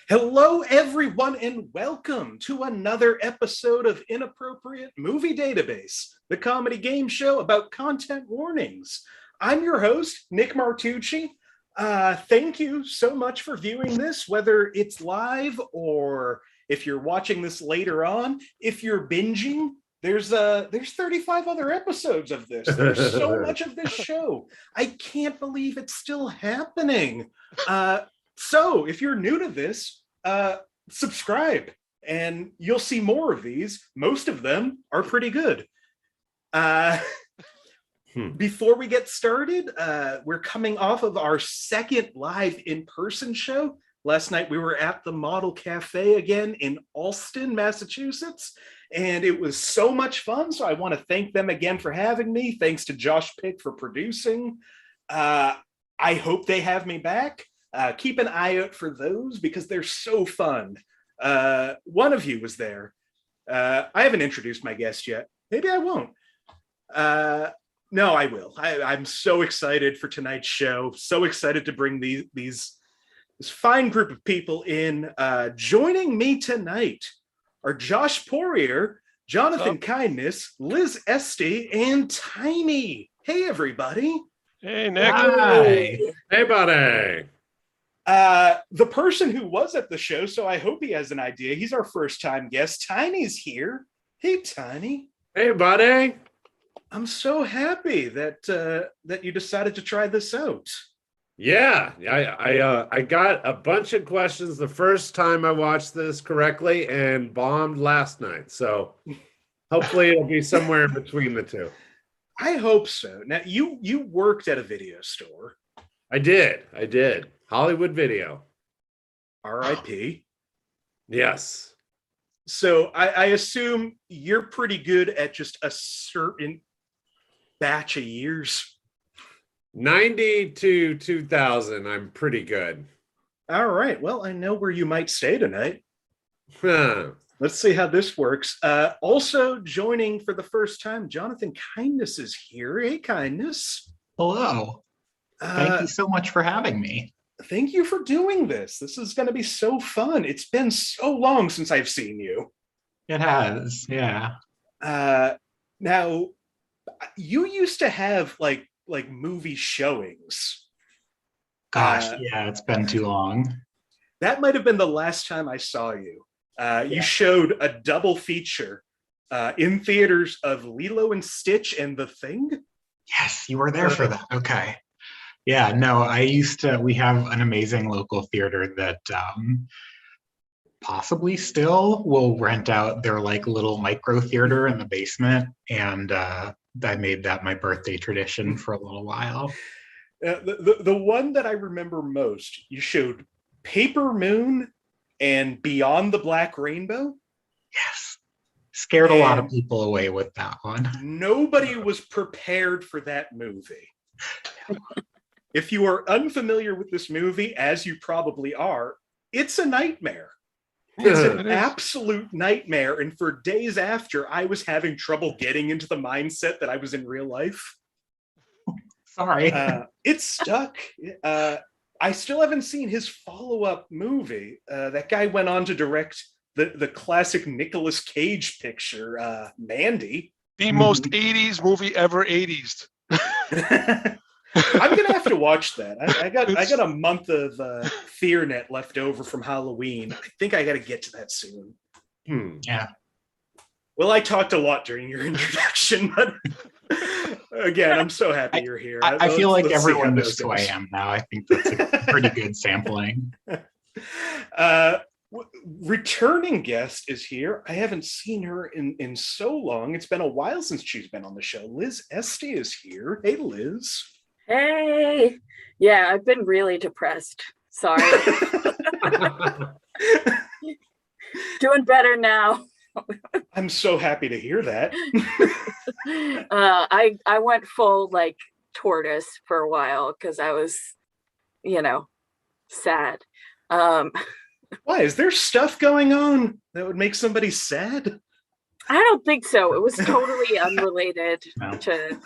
Hello, everyone, and welcome to another episode of Inappropriate Movie Database, the comedy game show about content warnings. I'm your host, Nick Martucci. Thank you so much for viewing this, whether it's live or if you're watching this later on. If you're binging, there's 35 other episodes of this. There's so much of this show. I can't believe it's still happening. So if you're new to this, subscribe and you'll see more of these. Most of them are pretty good. Before we get started, we're coming off of our second live in-person show. Last night we were at the Model Cafe again in Allston, Massachusetts, and it was so much fun. So I want to thank them again for having me. Thanks to Josh Pick for producing. I hope they have me back. Keep an eye out for those because they're so fun. One of you was there. I haven't introduced my guest yet. Maybe I won't. No, I will. I'm so excited for tonight's show. So excited to bring this fine group of people in. Joining me tonight are Josh Poirier, Jonathan Kindness, Liz Estey, and Tiny. Hey, everybody. Hey, Nick. Hi. Hey, buddy. The person who was at the show, so I hope he has an idea. He's our first time guest. Tiny's here. Hey, Tiny. Hey, buddy. I'm so happy that you decided to try this out. Yeah, I got a bunch of questions the first time I watched this correctly and bombed last night. So hopefully it'll be somewhere in between the two. I hope so. Now, you worked at a video store. I did. Hollywood Video. R.I.P. Yes. So I assume you're pretty good at just a certain batch of years. 90 to 2000, I'm pretty good. All right. Well, I know where you might stay tonight. Huh. Let's see how this works. Also joining for the first time, Jonathan Kindness is here. Hey, Kindness. Hello. Thank you so much for having me. Thank you for doing this. This is going to be so fun. It's been so long since I've seen you. It has, yeah. Now, you used to have like movie showings. Gosh, yeah, it's been too long. That might have been the last time I saw you. You showed a double feature in theaters of Lilo and Stitch and The Thing. Yes, you were there for that. Okay. Yeah, no, we have an amazing local theater that possibly still will rent out their like little micro theater in the basement. And I made that my birthday tradition for a little while. The one that I remember most, you showed Paper Moon and Beyond the Black Rainbow. Yes. Scared a lot of people away with that one. Nobody was prepared for that movie. If you are unfamiliar with this movie, as you probably are, it's a nightmare. It's an absolute nightmare. And for days after, I was having trouble getting into the mindset that I was in real life. Sorry. It's stuck. I still haven't seen his follow-up movie. That guy went on to direct the classic Nicolas Cage picture, Mandy. The most 80s movie ever 80s. I'm gonna have to watch that. I got a month of FearNet left over from Halloween. I think I got to get to that soon. Yeah. Well, I talked a lot during your introduction, but again, I'm so happy you're here. I feel like everyone knows who I am now. I think that's a pretty good sampling. Returning guest is here. I haven't seen her in so long. It's been a while since she's been on the show. Liz Estey is here. Hey, Liz. Hey, yeah, I've been really depressed. Sorry. Doing better now. I'm so happy to hear that. I went full like tortoise for a while because I was, sad. Why? Is there stuff going on that would make somebody sad? I don't think so. It was totally unrelated to,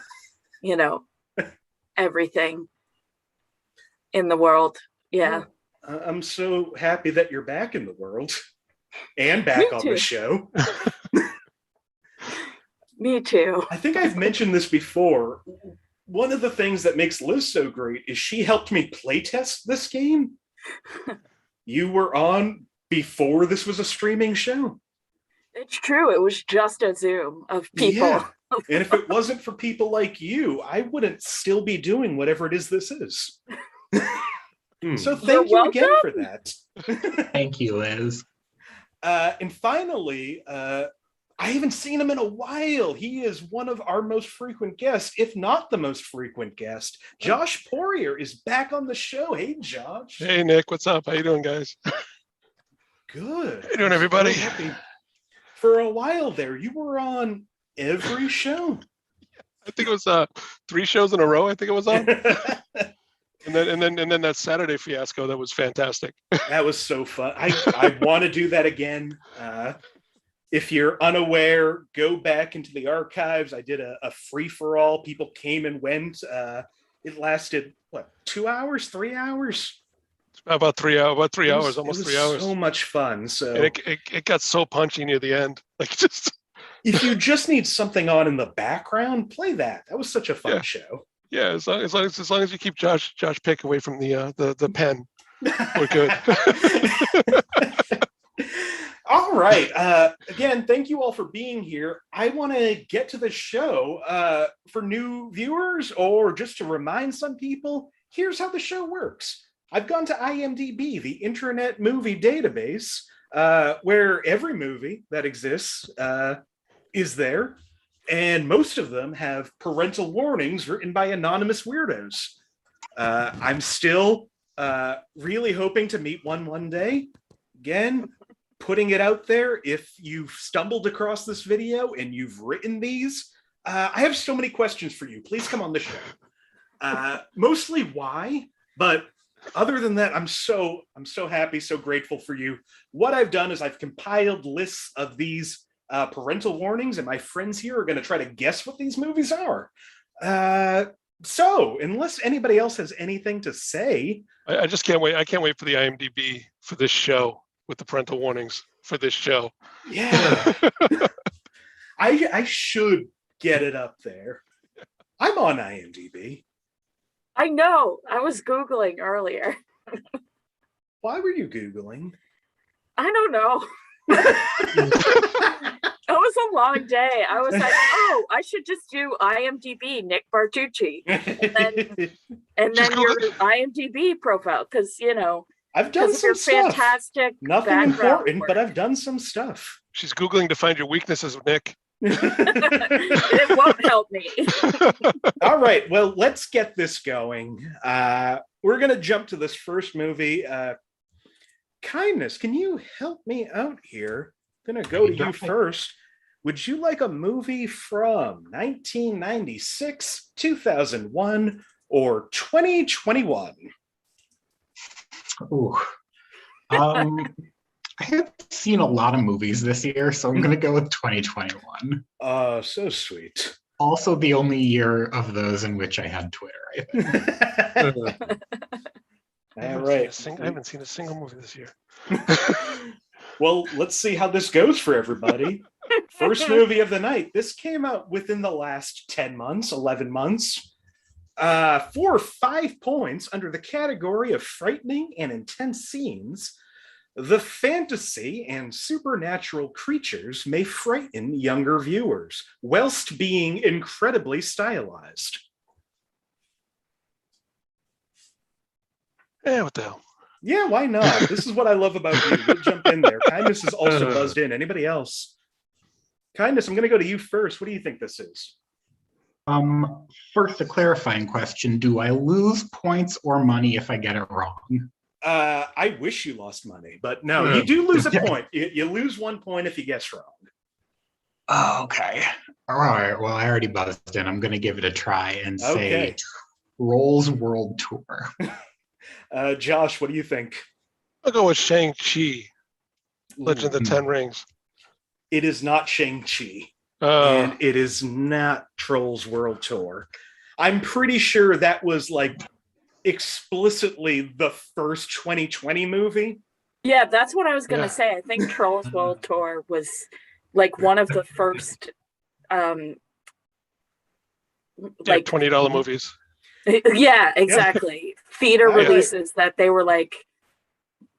everything in the world. Yeah. I'm so happy that you're back in the world and back Me on too. the show. Me too. I think I've mentioned this before. One of the things that makes Liz so great is she helped me playtest this game. You were on before this was a streaming show. It's true. It was just a Zoom of people. Yeah. And if it wasn't for people like you, I wouldn't still be doing whatever it is this is. So thank you again for that. Thank you, Liz. And finally, I haven't seen him in a while. He is one of our most frequent guests, if not the most frequent guest. Josh Poirier is back on the show. Hey, Josh. Hey, Nick. What's up? How you doing, guys? Good. How you doing, everybody? So happy. For a while there, you were on every show. I think it was 3 shows in a row. I think it was on. And then that Saturday fiasco, that was fantastic. That was so fun. I want to do that again. If you're unaware, go back into the archives. I did a free-for-all. People came and went. It lasted, 2 hours, 3 hours? About 3 hours, almost 3 hours. So much fun. So and it got so punchy near the end. Like, just if you just need something on in the background, play that. That was such a fun show. Yeah, as long as you keep Josh Pick away from the pen, we're good. All right. Again, thank you all for being here. I want to get to the show. For new viewers, or just to remind some people, here's how the show works. I've gone to IMDb, the Internet Movie Database, where every movie that exists is there. And most of them have parental warnings written by anonymous weirdos. I'm still really hoping to meet one day. Again, putting it out there, if you've stumbled across this video and you've written these, I have so many questions for you. Please come on the show. Mostly why, but other than that, I'm so happy, so grateful for you. What I've done is I've compiled lists of these parental warnings, and my friends here are going to try to guess what these movies are. So, unless anybody else has anything to say, I just can't wait. I can't wait for the IMDb for this show with the parental warnings for this show. Yeah. I should get it up there. I'm on IMDb. I know. I was Googling earlier. Why were you Googling? I don't know. It was a long day. I was like, oh, I should just do IMDb, Nick Martucci. And then your IMDb profile, because, I've done some stuff. Fantastic. Nothing important, but I've done some stuff. She's Googling to find your weaknesses, Nick. It won't help me. All right, well, let's get this going. We're going to jump to this first movie. Kindness, can you help me out here? I'm going to go to you first. Would you like a movie from 1996, 2001, or 2021? Ooh. I have seen a lot of movies this year, so I'm going to go with 2021. So sweet. Also the only year of those in which I had Twitter, I think. All right. I haven't seen a single movie this year. Well, let's see how this goes for everybody. First movie of the night. This came out within the last 10 months, 11 months. 4 or 5 points under the category of frightening and intense scenes. The fantasy and supernatural creatures may frighten younger viewers, whilst being incredibly stylized. Yeah, what the hell? Yeah, why not? This is what I love about you. You'll jump in there. Kindness is also buzzed in. Anybody else? Kindness, I'm going to go to you first. What do you think this is? First, a clarifying question. Do I lose points or money if I get it wrong? I wish you lost money, but no, you do lose a point. You lose 1 point if you guess wrong. Oh, okay. All right. Well, I already buzzed in. I'm going to give it a try and say Trolls World Tour. Josh, what do you think? I'll go with Shang-Chi, Legend of the Ten Rings. It is not Shang-Chi. And it is not Trolls World Tour. I'm pretty sure that was like explicitly the first 2020 movie. Yeah, that's what I was gonna Yeah. say. I think Trolls World Tour was like one of the first like $20 movies. yeah, exactly. Theater Right. releases that they were like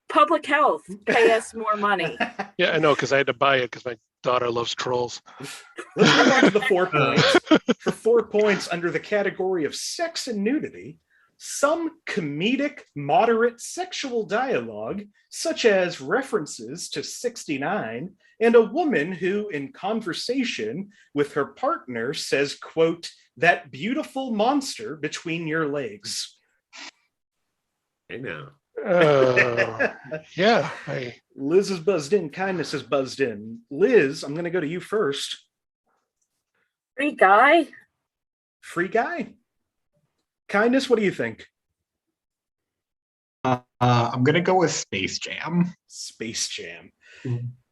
public health, pay us more money. Yeah, I know, because I had to buy it because my daughter loves trolls. Let's move on to the 4 points. For 4 points under the category of sex and nudity, some comedic, moderate sexual dialogue, such as references to 69, and a woman who, in conversation with her partner, says, quote, "that beautiful monster between your legs." I know. Yeah, Liz is buzzed in. Kindness is buzzed in. Liz, I'm going to go to you first. Free guy? Free guy. Kindness, what do you think? I'm gonna go with Space Jam. Space Jam.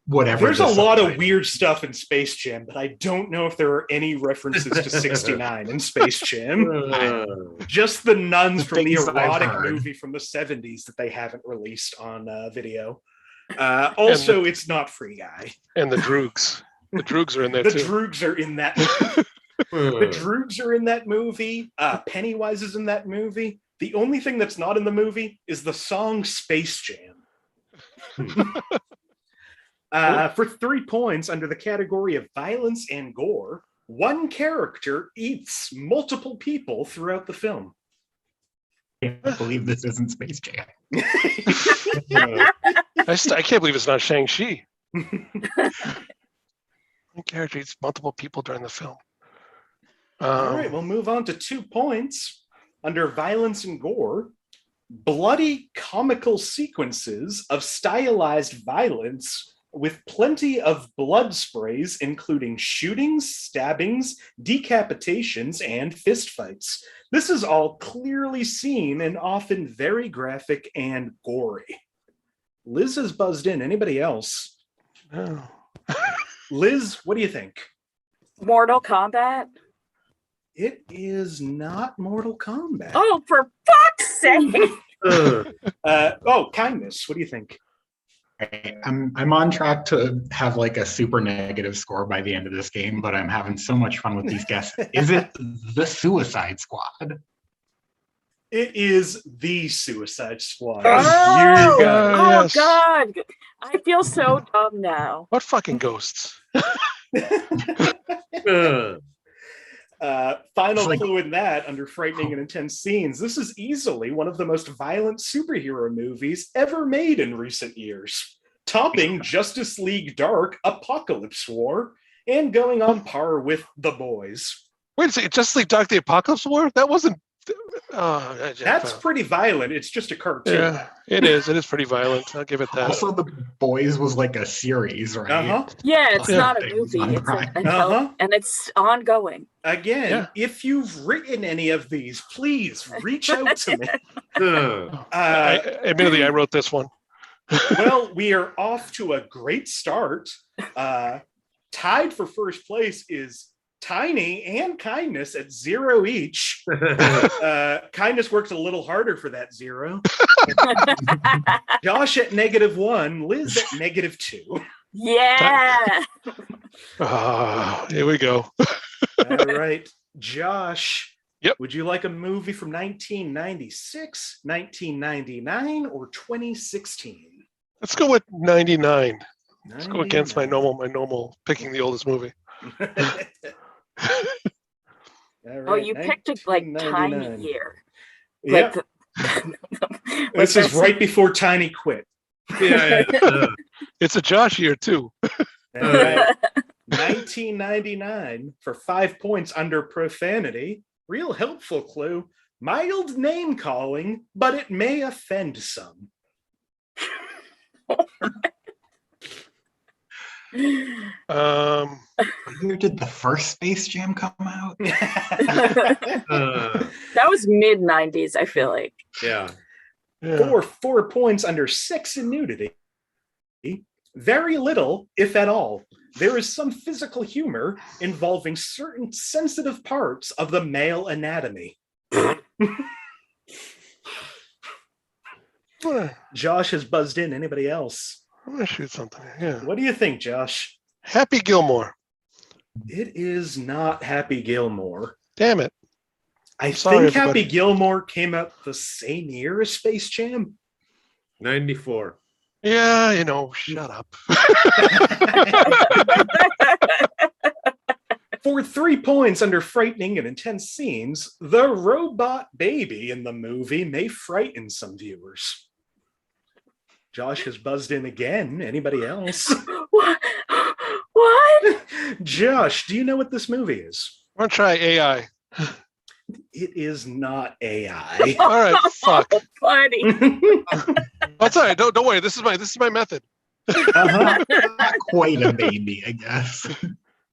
Whatever. There's a the lot of subtitle. weird stuff in Space Jam, but I don't know if there are any references to 69 in Space Jam. Just the nuns The from the things I've erotic heard. movie from the 70s that they haven't released on video. Also, it's not Free Guy. and the Droogs. The Droogs are in there The too. Droogs are in that. The Droogs are in that movie. Pennywise is in that movie. The only thing that's not in the movie is the song Space Jam. For 3 points under the category of violence and gore, one character eats multiple people throughout the film. I can't believe this isn't Space Jam. I can't believe it's not Shang-Chi. One character eats multiple people during the film. All right, we'll move on to 2 points under violence and gore. Bloody comical sequences of stylized violence with plenty of blood sprays, including shootings, stabbings, decapitations, and fistfights. This is all clearly seen and often very graphic and gory. Liz is buzzed in. Anybody else? Oh. Liz, what do you think? Mortal Kombat? It is not Mortal Kombat. Oh, for fuck's sake! Kindness. What do you think? I'm on track to have like a super negative score by the end of this game, but I'm having so much fun with these guesses. Is it the Suicide Squad? It is the Suicide Squad. Oh, Yes. God! I feel so dumb now. What fucking ghosts? Final It's like- clue in that under frightening and intense scenes. This is easily one of the most violent superhero movies ever made in recent years, topping Justice League Dark, Apocalypse War, and going on par with The Boys. Wait a second, Justice League Dark the Apocalypse War? That wasn't. That's pretty violent. It's just a cartoon. Yeah, it is. It is pretty violent. I'll give it that. Also, The Boys was like a series, right? Uh-huh. Yeah, it's Yeah. not a movie. It's Uh-huh. and it's ongoing. Again, Yeah. if you've written any of these, please reach out to me. Admittedly, I wrote this one. Well, we are off to a great start. Tied for first place is Tiny and Kindness at 0 each. Kindness worked a little harder for that 0. Josh at -1, Liz at -2. Yeah. Here we go. All right, Josh. Yep. Would you like a movie from 1996, 1999, or 2016? Let's go with 99. Let's go against my 99. normal picking the oldest movie. All Oh, right, you picked a like tiny 1999. year. Yep. Like This is right before Tiny quit. It's a Josh year too. All right. 1999 for 5 points under profanity. Real helpful clue. Mild name calling, but it may offend some. Where did the first Space Jam come out? That was mid 90s, I feel like. Yeah. For 4 points under sex and nudity. Very little, if at all. There is some physical humor involving certain sensitive parts of the male anatomy. Josh has buzzed in. Anybody else? I'm gonna shoot something. Yeah. What do you think, Josh? Happy Gilmore. It is not Happy Gilmore. Damn it. I Sorry, think everybody. Happy Gilmore came out the same year as Space Jam. 94. Yeah, shut up. For 3 points under frightening and intense scenes, the robot baby in the movie may frighten some viewers. Josh has buzzed in again. Anybody else? What? What? Josh, do you know what this movie is? I'm gonna try AI. It is not AI. All right, fuck. Funny. That's all right. Don't worry. This is my method. Uh-huh. Not quite a baby, I guess.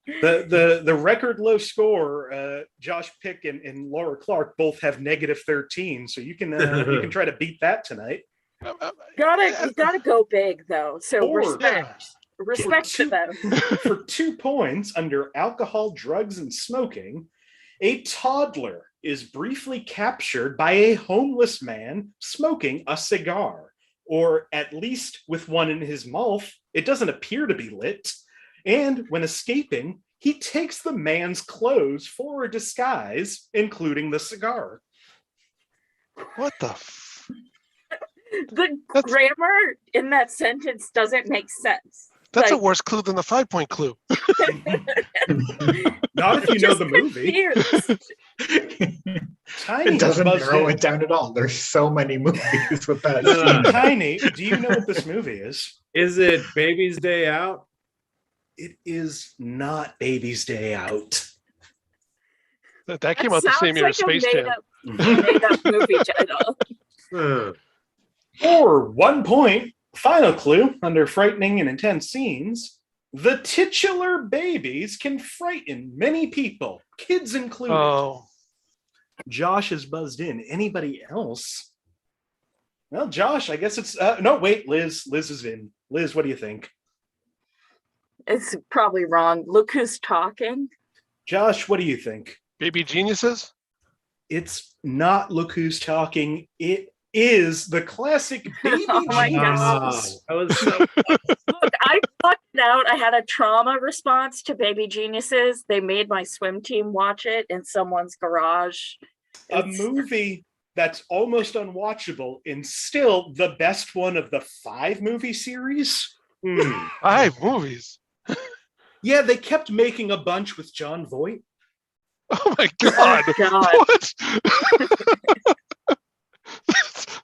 The record low score, Josh Pick and Laura Clark both have -13, so you can try to beat that tonight. You gotta go big though. So Or- respect to them. For 2 points under alcohol, drugs, and smoking, a toddler is briefly captured by a homeless man smoking a cigar, or at least with one in his mouth. It doesn't appear to be lit. And when escaping, he takes the man's clothes for a disguise, including the cigar. What the? The grammar in that sentence doesn't make sense. That's a Like- worse clue than the 5-point clue. Not if you know Just the movie. confused. Tiny It doesn't buzzed narrow in. it down at all. There's so many movies with that scene. Tiny, do you know what this movie is? Is it Baby's Day Out? It is not Baby's Day Out. That came out the sounds same year like as Space Jam. made up movie title. Huh. For 1 point, final clue under frightening and intense scenes, the titular babies can frighten many people, kids included. Oh, Josh has buzzed in. Anybody else? Well, Josh, I guess it's no, wait, Liz. Liz is in. Liz, what do you think? It's probably wrong. Look who's talking. Josh, what do you think? Baby Geniuses. It's not Look Who's Talking. It is the classic Baby Oh my Ah, Jesus. that was so Look, I fucked out. I had a trauma response to Baby Geniuses. They made my swim team watch it in someone's garage. A It's- movie that's almost unwatchable and still the best one of the 5 movie series. 5 movies. Yeah, they kept making a bunch with John Voight. Oh my god. Oh, God. What?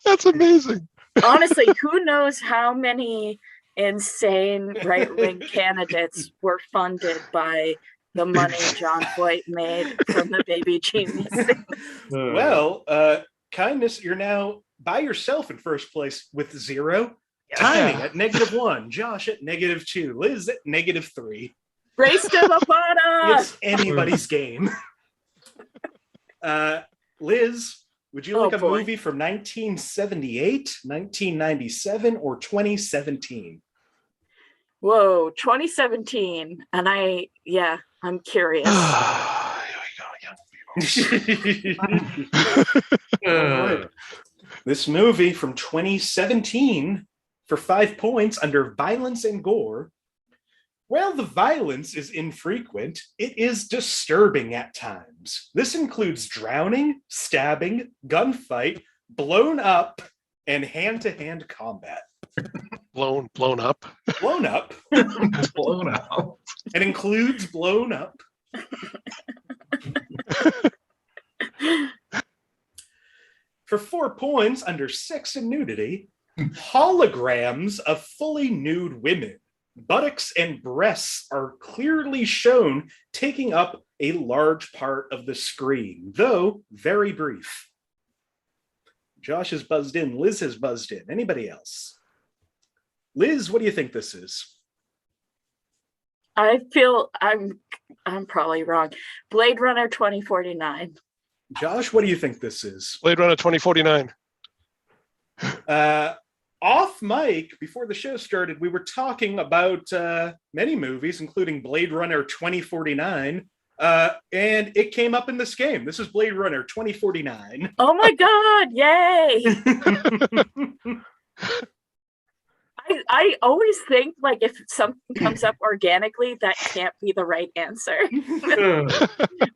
That's amazing. Honestly, who knows how many insane right-wing candidates were funded by the money John Voight made from the Baby Geniuses. Well, Kindness, you're now by yourself in first place with 0. Tiny at -1. Josh at -2. Liz at -3. Race to the bottom. It's anybody's game. Liz, would you Oh, like a boy. movie from 1978, 1997, or 2017? Whoa, 2017. And I'm curious. Here we go. Uh, This movie from 2017 for 5 points under violence and gore. While the violence is infrequent, it is disturbing at times. This includes drowning, stabbing, gunfight, blown up, and hand-to-hand combat. Blown up. Blown up. Blown out. It includes blown up. For 4 points under sex and nudity, holograms of fully nude women, buttocks and breasts are clearly shown taking up a large part of the screen, though very brief. Josh has buzzed in. Liz has buzzed in. Anybody else? Liz, what do you think this is? I feel I'm probably wrong. Blade Runner 2049. Josh, what do you think this is? Blade Runner 2049. Off mic, before the show started, we were talking about many movies, including Blade Runner 2049, and it came up in this game. This is Blade Runner 2049. Oh my God, yay! I always think like if something comes up organically, that can't be the right answer.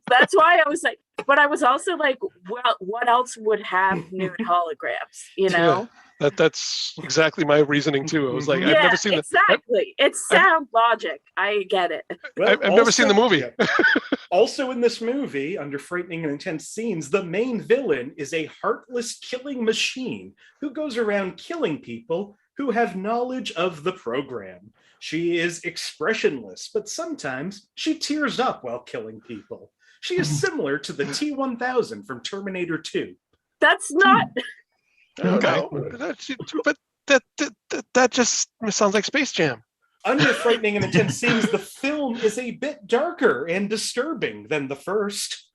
That's why I was like, but I was also like, well, what else would have nude holograms? You know? That's exactly my reasoning too. I was like, I've never seen exactly. It's sound logic. I get it. Well, I've never seen the movie. Also in this movie, under frightening and intense scenes, the main villain is a heartless killing machine who goes around killing people who have knowledge of the program. She is expressionless, but sometimes she tears up while killing people. She is similar to the T-1000 from Terminator 2. That's not... Okay. But that just sounds like Space Jam. Under frightening and intense scenes, the film is a bit darker and disturbing than the first.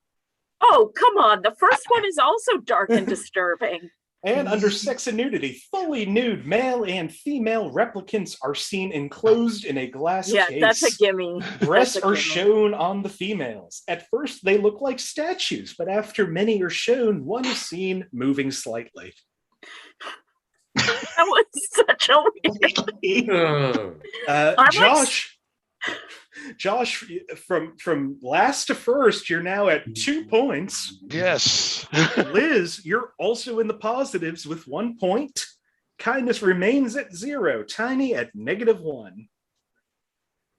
Oh, come on. The first one is also dark and disturbing. And under sex and nudity, fully nude male and female replicants are seen enclosed in a glass case. Yeah, that's a gimme. Breasts are shown on the females. At first, they look like statues, but after many are shown, one is seen moving slightly. That was such a weird... Josh, from last to first, you're now at 2 points. Yes. Liz, you're also in the positives with 1 point. Kindness remains at 0. Tiny at -1,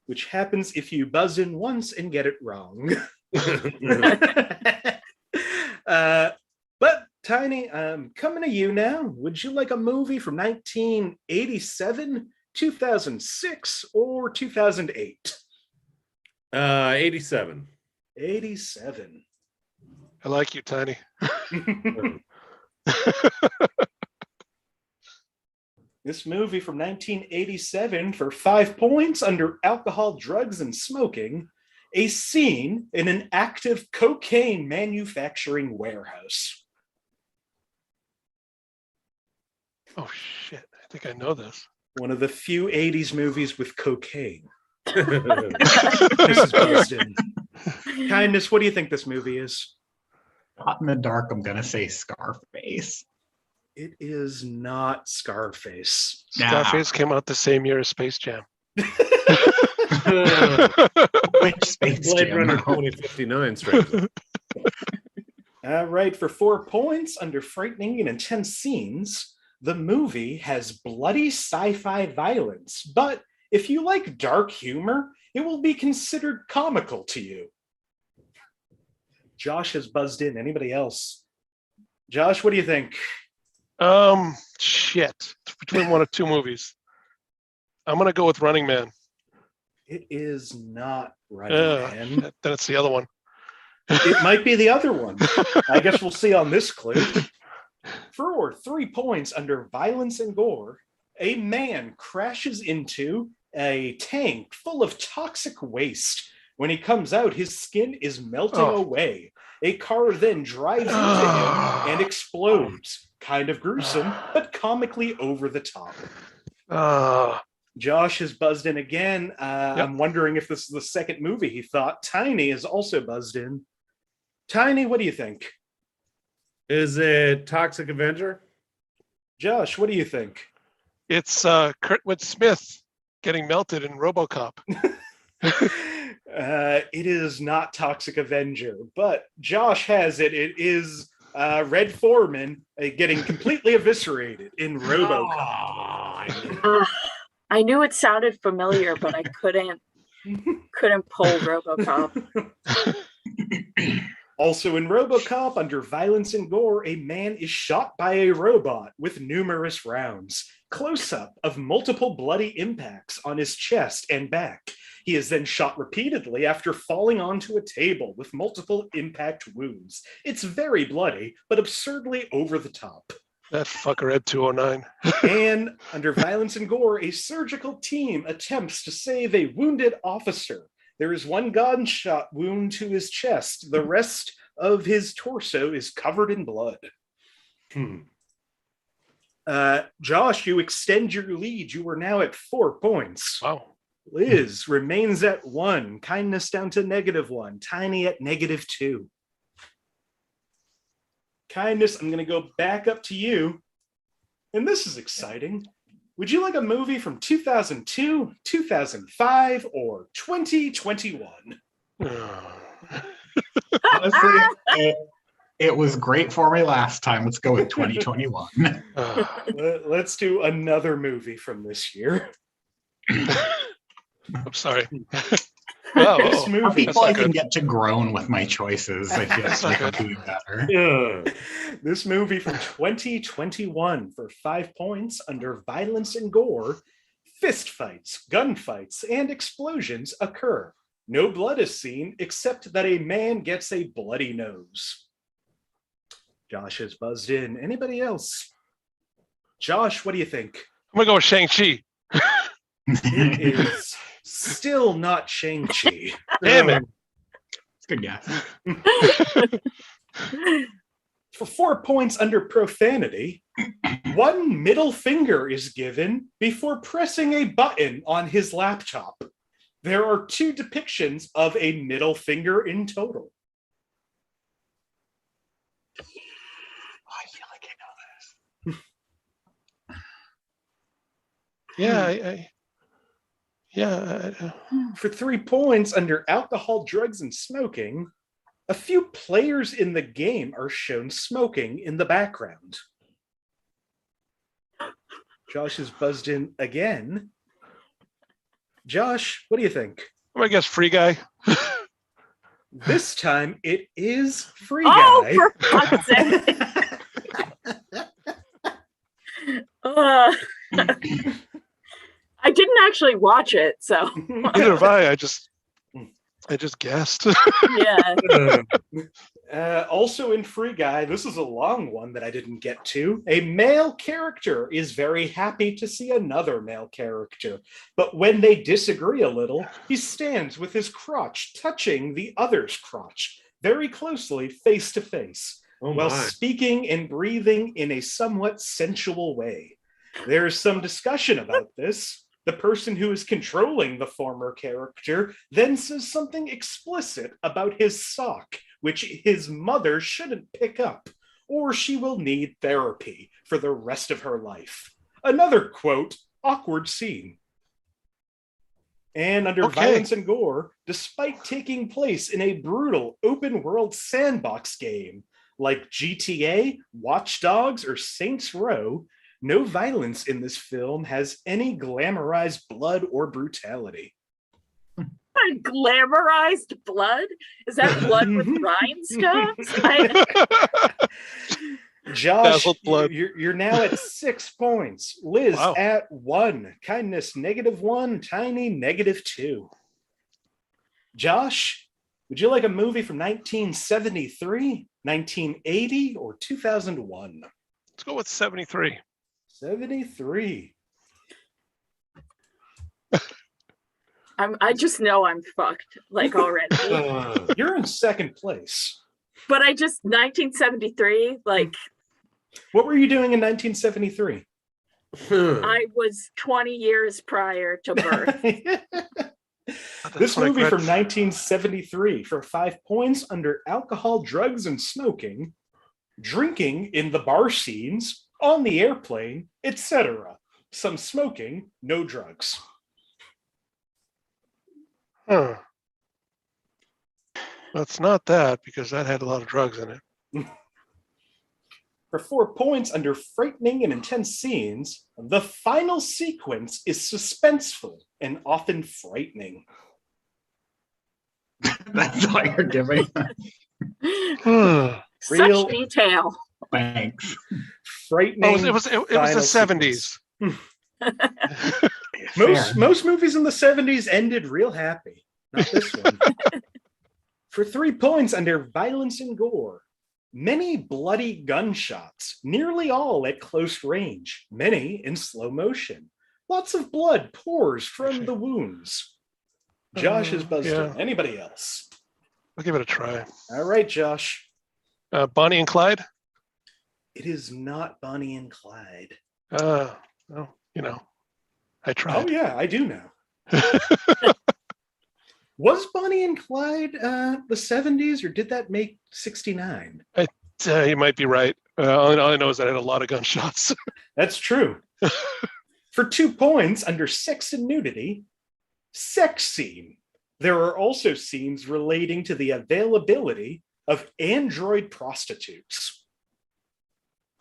which happens if you buzz in once and get it wrong. But Tiny, coming to you now. Would you like a movie from 1987, 2006, or 2008? 87. 87. I like you, Tiny. This movie from 1987 for 5 points under alcohol, drugs, and smoking. A scene in an active cocaine manufacturing warehouse. Oh, shit. I think I know this. One of the few 80s movies with cocaine. This is buzzed in. Kindness, what do you think this movie is? Not in the dark, I'm going to say Scarface. It is not Scarface. Scarface came out the same year as Space Jam. Which Space Blade Jam? Runner 2059, strangely. All right, for 4 points under frightening and intense scenes, the movie has bloody sci-fi violence, but if you like dark humor, it will be considered comical to you. Josh has buzzed in. Anybody else? Josh, what do you think? Shit. It's between one of two movies. I'm gonna go with Running Man. It is not Running Man. Then it's the other one. It might be the other one. I guess we'll see on this clue. For 3 points under violence and gore, a man crashes into a tank full of toxic waste. When he comes out, his skin is melting away. A car then drives into him and explodes. Kind of gruesome, but comically over the top. Josh has buzzed in again. I'm wondering if this is the second movie he thought. Tiny is also buzzed in. Tiny, what do you think? Is it Toxic Avenger? Josh, what do you think? It's Kurtwood Smith getting melted in RoboCop. It is not Toxic Avenger, but Josh has it. It is Red Foreman getting completely eviscerated in RoboCop. I knew it sounded familiar, but I couldn't pull RoboCop. Also in RoboCop, under violence and gore, a man is shot by a robot with numerous rounds. Close-up of multiple bloody impacts on his chest and back. He is then shot repeatedly after falling onto a table with multiple impact wounds. It's very bloody, but absurdly over the top. That fucker had 209. And under violence and gore, a surgical team attempts to save a wounded officer. There is one gunshot wound to his chest. The rest of his torso is covered in blood. Josh, you extend your lead. You are now at 4 points. Wow. Liz remains at 1. Kindness down to -1. Tiny at -2. Kindness, I'm going to go back up to you. And this is exciting. Would you like a movie from 2002, 2005, or 2021? Honestly, it was great for me last time. Let's go with 2021. Let's do another movie from this year. I'm sorry. This I movie, people I can get to groan with my choices. I feel That's like I'm not doing better. this movie from 2021 for 5 points under violence and gore. Fistfights, gunfights, and explosions occur. No blood is seen except that a man gets a bloody nose. Josh has buzzed in. Anybody else? Josh, what do you think? I'm gonna go with Shang-Chi. It is still not Shang-Chi. Damn it. Good guess. For 4 points under profanity, one middle finger is given before pressing a button on his laptop. There are 2 depictions of a middle finger in total. I feel like I know this. For 3 points under alcohol, drugs, and smoking, a few players in the game are shown smoking in the background. Josh is buzzed in again. Josh, what do you think? I'm gonna guess Free Guy. This time it is Free Oh, Guy. for fuck's sake. I didn't actually watch it, so Neither have I. I just guessed. yeah. Also in Free Guy, this is a long one that I didn't get to. A male character is very happy to see another male character, but when they disagree a little, he stands with his crotch touching the other's crotch, very closely, face to face, while speaking and breathing in a somewhat sensual way. There is some discussion about this. The person who is controlling the former character then says something explicit about his sock, which his mother shouldn't pick up, or she will need therapy for the rest of her life. Another quote, awkward scene. And under violence and gore, despite taking place in a brutal open world sandbox game like GTA, Watch Dogs, or Saints Row, no violence in this film has any glamorized blood or brutality. Glamorized blood? Is that blood with rhinestones? Josh, blood. you're now at 6 points. Liz at 1. Kindness -1. Tiny -2. Josh, would you like a movie from 1973, 1980, or 2001? Let's go with 73. 73. I just know I'm fucked, like, already. You're in second place. But 1973, like... What were you doing in 1973? I was 20 years prior to birth. This movie from 1973 for 5 points under alcohol, drugs, and smoking, drinking in the bar scenes, on the airplane, etc. Some smoking, no drugs. Huh. That's not that, because that had a lot of drugs in it. For 4 points under frightening and intense scenes, the final sequence is suspenseful and often frightening. That's all you're giving. Real Such detail. Thanks. Frightening. It was the 70s. Most movies in the 70s ended real happy. Not this one. For 3 points under violence and gore, many bloody gunshots, nearly all at close range, many in slow motion. Lots of blood pours from the wounds. Josh is buzzed in. Anybody else? I'll give it a try. All right, Josh. Bonnie and Clyde? It is not Bonnie and Clyde. Well, I tried. Oh, yeah, I do know. Was Bonnie and Clyde the 70s, or did that make 69? You might be right. All I know is that I had a lot of gunshots. That's true. For 2 points under sex and nudity, sex scene. There are also scenes relating to the availability of android prostitutes.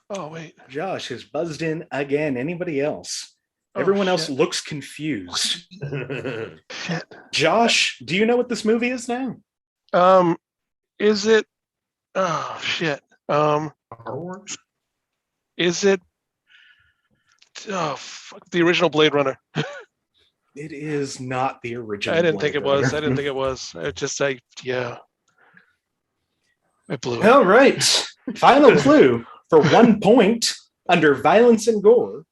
Oh, wait. Josh has buzzed in again. Anybody else? Oh, Everyone else shit. looks confused. Shit. Josh, do you know what this movie is now? Is it? Oh, shit. Star Wars? Is it? Oh, fuck, the original Blade Runner. It is not the original. I didn't think Blade it was. Runner. I didn't think it was. I blew it. All right. Final clue for 1 point under violence and gore.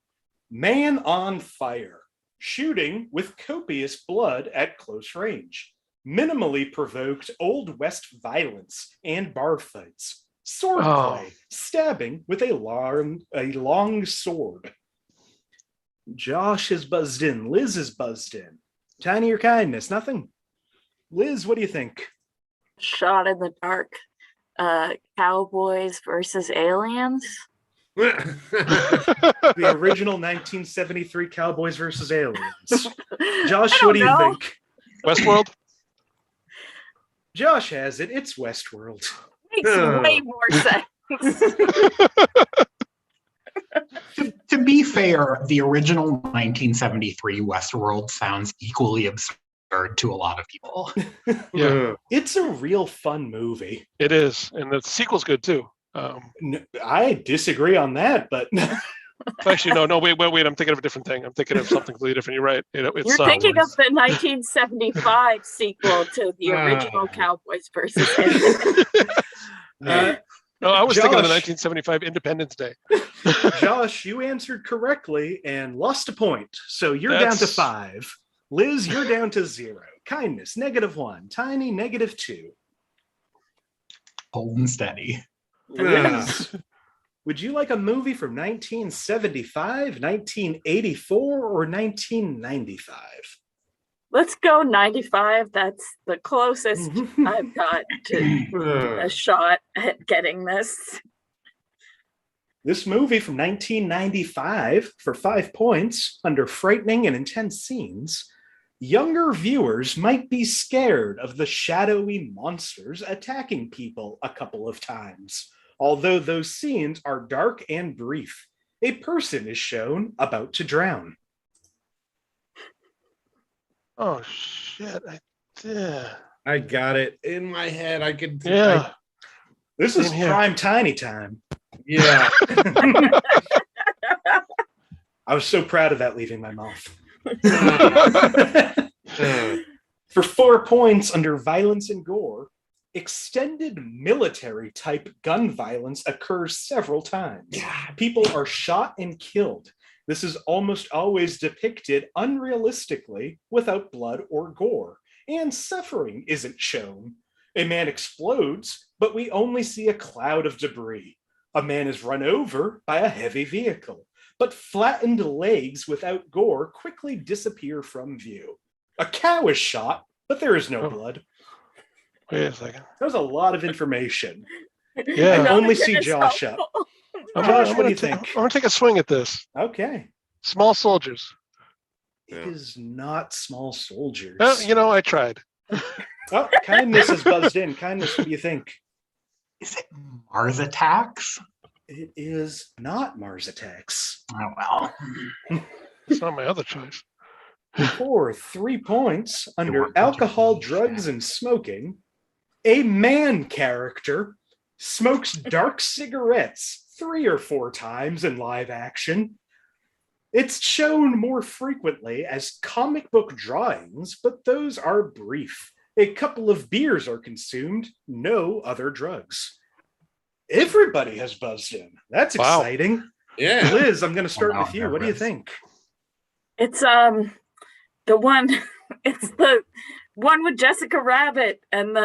Man on fire. Shooting with copious blood at close range. Minimally provoked Old West violence and bar fights. Sword play. Stabbing with a long sword. Josh is buzzed in. Liz is buzzed in. Tiny or kindness? Nothing? Liz, what do you think? Shot in the dark. Cowboys versus aliens. The original 1973 Cowboys versus Aliens. Josh, I what do you don't know. think? Westworld. Josh has it. It's Westworld. Makes way more sense. To be fair, the original 1973 Westworld sounds equally absurd to a lot of people. Yeah, It's a real fun movie. it is, and the sequel's good too. I disagree on that, but Actually, no, wait. I'm thinking of a different thing. I'm thinking of something completely different. You're right. It's You're thinking of the 1975 sequel to the original Cowboys versus aliens. No, I was thinking of the Josh. 1975 Independence Day. Josh, you answered correctly and lost a point. So you're down to That's- 5. Liz, you're down to 0. Kindness, -1. Tiny, -2. Hold and steady. Liz, would you like a movie from 1975, 1984, or 1995? Let's go 95. That's the closest I've got to a shot at getting this. This movie from 1995, for 5 points, under frightening and intense scenes, younger viewers might be scared of the shadowy monsters attacking people a couple of times. Although those scenes are dark and brief, a person is shown about to drown. Oh shit! I got it in my head. I could. Yeah. This is Same here. prime Tiny time. Yeah. I was so proud of that leaving my mouth. Uh, For 4 points under violence and gore, extended military type gun violence occurs several times. People are shot and killed. This is almost always depicted unrealistically without blood or gore, and suffering isn't shown. A man explodes, but we only see a cloud of debris. A man is run over by a heavy vehicle, but flattened legs without gore quickly disappear from view. A cow is shot, but there is no Oh. blood. Wait a second. That was a lot of information. Yeah. I only see Josh up. Josh, what do you think? I'm gonna take a swing at this. Okay. Small soldiers. It is not small soldiers. I tried. Oh, Kindness is buzzed in. Kindness, what do you think? Is it Mars Attacks? It is not Mars Attacks. Oh, well. It's not my other choice. For 3 points under weren't alcohol, particularly drugs, and smoking, a man character smokes dark cigarettes 3 or 4 times in live action. It's shown more frequently as comic book drawings, but those are brief. A couple of beers are consumed, no other drugs. Everybody has buzzed in. That's Wow. exciting. yeah. Liz, I'm going to start Wow, with you. What do you nervous. think? It's the one. It's the one with Jessica Rabbit and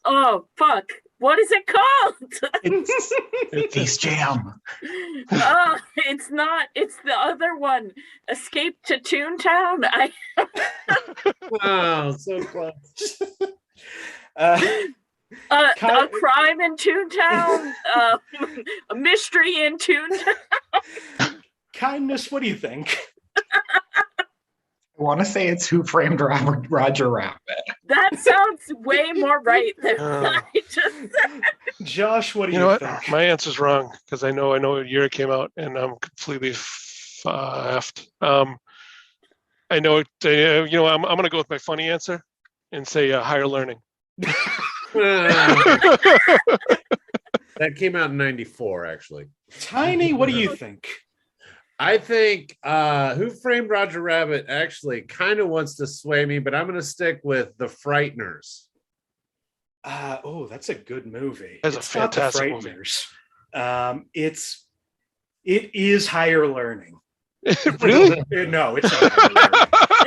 oh fuck, what is it called? It's Space Jam. Oh, it's not. It's the other one. Escape to Toontown. Oh, so close. Uh, A crime in Toontown, a mystery in Toontown. Kindness, what do you think? I want to say it's Who Framed Roger Rabbit. That sounds way more right than what I just said. Josh, what do You you know what? think? My answer's wrong because I know what year it came out, and I'm completely effed. I know it. I'm going to go with my funny answer and say Higher Learning. That came out in 94, actually. Tiny, what do you think? I think Who Framed Roger Rabbit actually kind of wants to sway me, but I'm going to stick with The Frighteners. That's a good movie. That's a It's not The fantastic movie. Frighteners. It is Higher Learning. Really? No, it's not Higher Learning.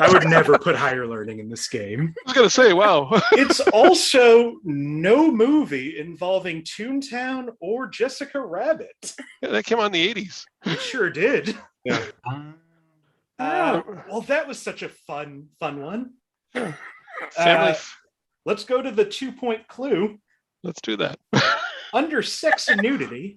I would never put Higher Learning in this game. I was going to say, wow. It's also no movie involving Toontown or Jessica Rabbit. Yeah, that came out in the 80s. It sure did. Yeah. Well, that was such a fun one. Family. Let's go to the 2-point clue. Let's do that. Under sex and nudity,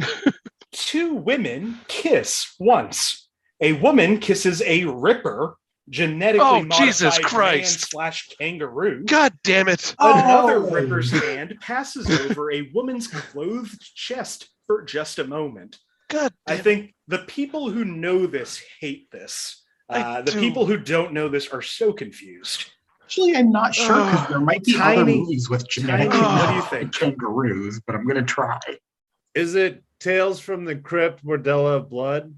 2 women kiss once. A woman kisses a ripper, genetically Jesus modified Christ. man/kangaroo. God damn it. Another ripper's hand passes over a woman's clothed chest for just a moment. God damn I think the people who know this hate this. The people who don't know this are so confused. Actually, I'm not sure because there might be other Tiny- movies with genetically Tiny, what do you modified think? kangaroos, but I'm going to try. Is it Tales from the Crypt, Bordella of Blood?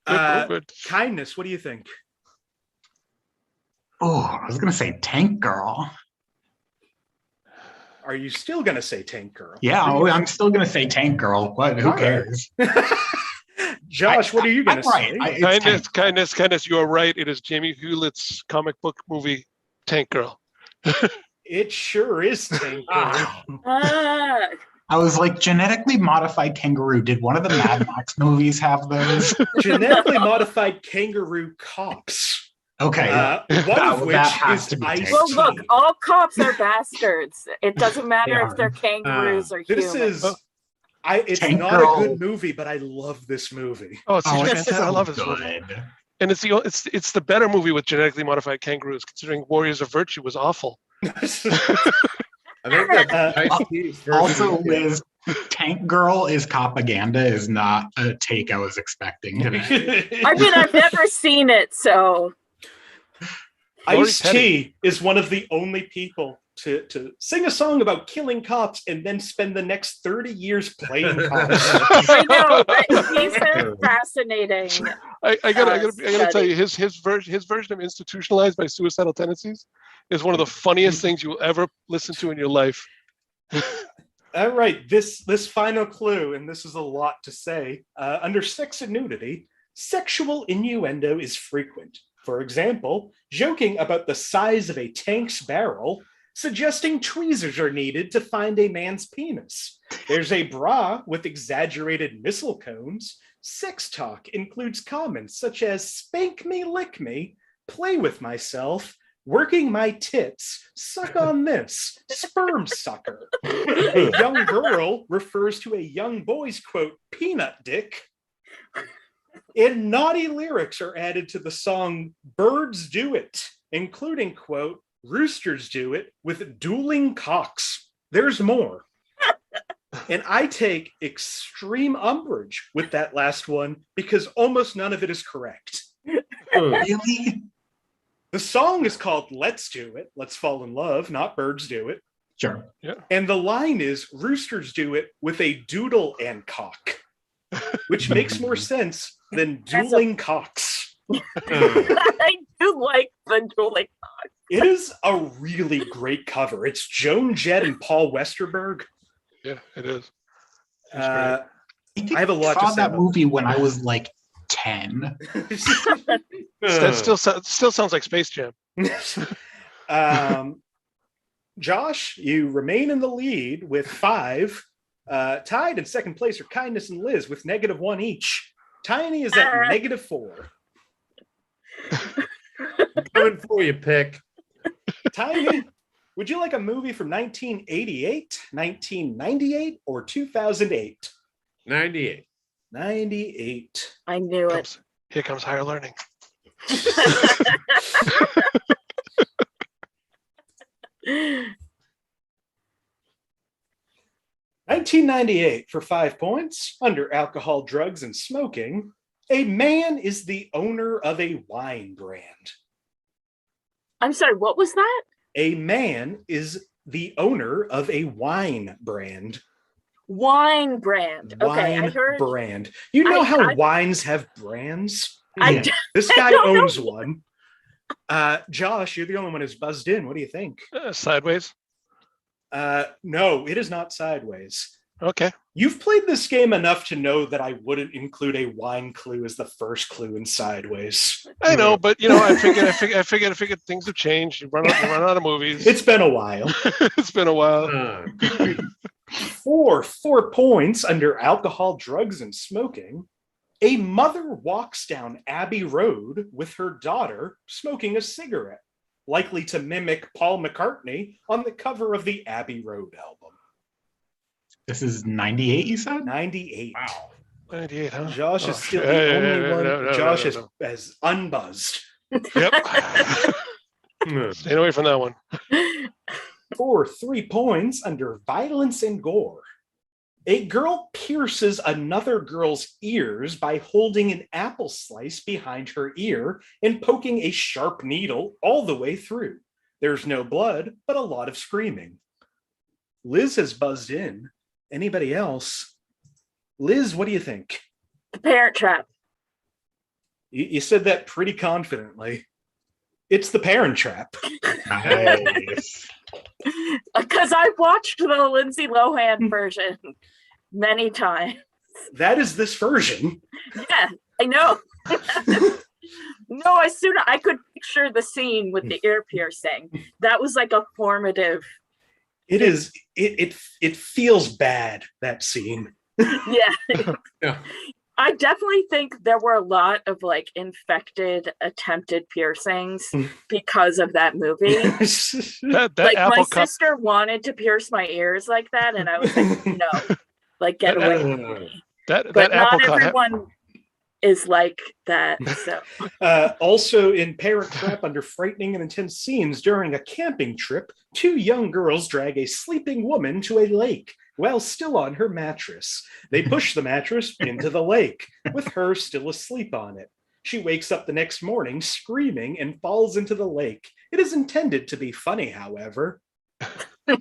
Good. Kindness, what do you think? Oh, I was going to say Tank Girl. Are you still going to say Tank Girl? Yeah, I'm still going to say Tank Girl, but who All right. cares? Josh, what are you going to I'm say? right. It's Kindness, you are right. It is Jamie Hewlett's comic book movie, Tank Girl. It sure is Tank Girl. I was like, genetically modified kangaroo. Did one of the Mad Max movies have those? Genetically modified kangaroo cops. Okay. One of which that has is to be Ice Tank. Well, T. look, all cops are bastards. It doesn't matter They if they're kangaroos or This humans. is it's Tank not Girl. a good movie, but I love this movie. Oh, it's Oh, fantastic. I love it. good. And it's the better movie with genetically modified kangaroos, considering Warriors of Virtue was awful. I think that's Ice-T's version Also, of it. Liz, Tank Girl is propaganda is not a take I was expecting today. I mean, I've never seen it, so Ice Lori T is one of the only people to sing a song about killing cops and then spend the next 30 years playing cops. I know, right? He's fascinating. I gotta tell study. you, his version of Institutionalized by Suicidal Tendencies is one of the funniest things you will ever listen to in your life. All right, this final clue, and this is a lot to say. Under sex and nudity, sexual innuendo is frequent. For example, joking about the size of a tank's barrel, suggesting tweezers are needed to find a man's penis. There's a bra with exaggerated missile cones. Sex talk includes comments such as spank me, lick me, play with myself, working my tits, suck on this, sperm sucker. A young girl refers to a young boy's, quote, peanut dick. And naughty lyrics are added to the song Birds Do It, including, quote, roosters do it with dueling cocks. There's more. And I take extreme umbrage with that last one because almost none of it is correct. Really? The song is called Let's Do It, Let's Fall in Love, not Birds Do It. Sure. And the line is roosters do it with a doodle and cock, which makes more sense than dueling cocks. I do like the dueling. It is a really great cover. It's Joan Jett and Paul Westerberg. Yeah, it is. I I have a lot to saw say that about movie when I was like 10. That still sounds like Space Jam. Josh, you remain in the lead with 5. Tied in second place are Kindness and Liz with -1 each. Tiny is at -4. Coming for you, Pick. Tiny, Would you like a movie from 1988, 1998, or 2008? 98. 98. I knew it. Here comes higher learning. 1998 for 5 points. Under alcohol, drugs, and smoking, a man is the owner of a wine brand. I'm sorry, what was that? A man is the owner of a wine brand. Wine brand. Okay, Wine I heard. brand. You know how wines have brands? I, This I guy don't owns know. one. Josh, you're the only one who's buzzed in. What do you think? Sideways. No, it is not Sideways. Okay. You've played this game enough to know that I wouldn't include a wine clue as the first clue in Sideways. I know, but I figured things have changed. You run out of movies. It's been a while. It's been a while. For 4 points under alcohol, drugs, and smoking, a mother walks down Abbey Road with her daughter smoking a cigarette, likely to mimic Paul McCartney on the cover of the Abbey Road album. This is 98, you said? 98. Wow. 98, huh? Josh is still the only one. No, Josh no. is unbuzzed. Yep. Stay away from that one. For 3 points under violence and gore, a girl pierces another girl's ears by holding an apple slice behind her ear and poking a sharp needle all the way through. There's no blood, but a lot of screaming. Liz has buzzed in. Anybody else? Liz, what do you think? The Parent Trap. You said that pretty confidently. It's The Parent Trap. Nice. Because I watched the Lindsay Lohan version many times. That is this version. Yeah, I know. No, I could picture the scene with the ear piercing. That was like a formative. It is. It feels bad, that scene. Yeah. Yeah. I definitely think there were a lot of like infected attempted piercings because of that movie. That Like apple my cup. sister wanted to pierce my ears like that, and I was like, no, like get away from me. That But apple not cut. everyone is like that. So Also in Parent Trap, under frightening and intense scenes during a camping trip, 2 young girls drag a sleeping woman to a lake while still on her mattress. They push the mattress into the lake, with her still asleep on it. She wakes up the next morning screaming and falls into the lake. It is intended to be funny, however. That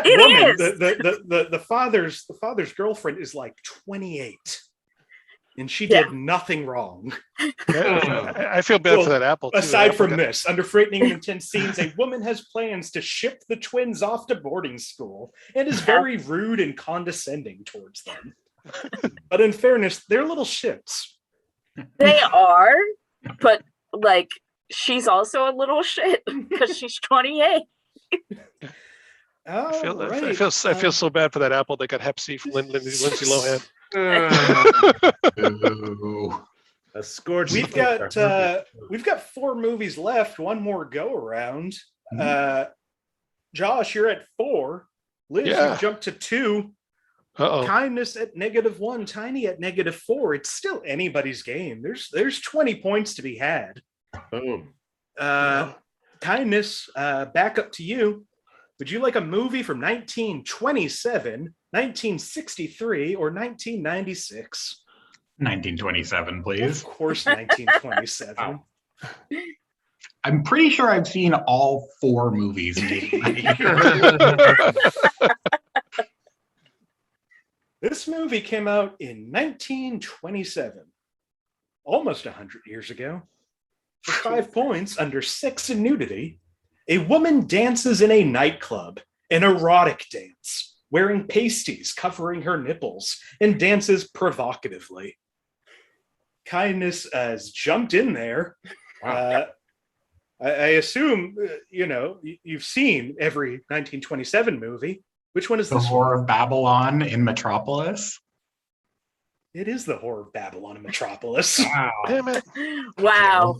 It woman, is. the father's girlfriend is like 28. And she did nothing wrong. I feel bad for that apple. Too. Aside from this, under frightening and intense scenes, a woman has plans to ship the twins off to boarding school and is very rude and condescending towards them. But in fairness, they're little shits. they are, but like she's also a little shit because she's 28. Oh, I feel so bad for that apple that got Hep C from Lindsay Lohan. A scorched. We've got 4 movies left. One more go around. Josh, you're at 4. Liz, you jumped to 2. Uh-oh. Kindness at -1. Tiny at -4. It's still anybody's game. There's 20 points to be had. Boom. Kindness, back up to you. Would you like a movie from 1927, 1963, or 1996? 1927, please. Of course, 1927. Wow. I'm pretty sure I've seen all 4 movies made in that year. This movie came out in 1927, almost 100 years ago. For 5 points under sex and nudity, a woman dances in a nightclub, an erotic dance, wearing pasties covering her nipples, and dances provocatively. Kindness has jumped in there. Wow. I assume, you've seen every 1927 movie. Which one is The this Whore one? of Babylon in Metropolis. It is the Whore of Babylon in Metropolis. Wow. Damn it. Wow.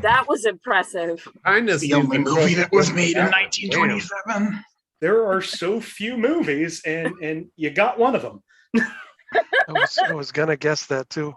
That was impressive. Kindness The only seems like movie that was made in Damn. 1927. There are so few movies, and you got one of them. I was gonna guess that too.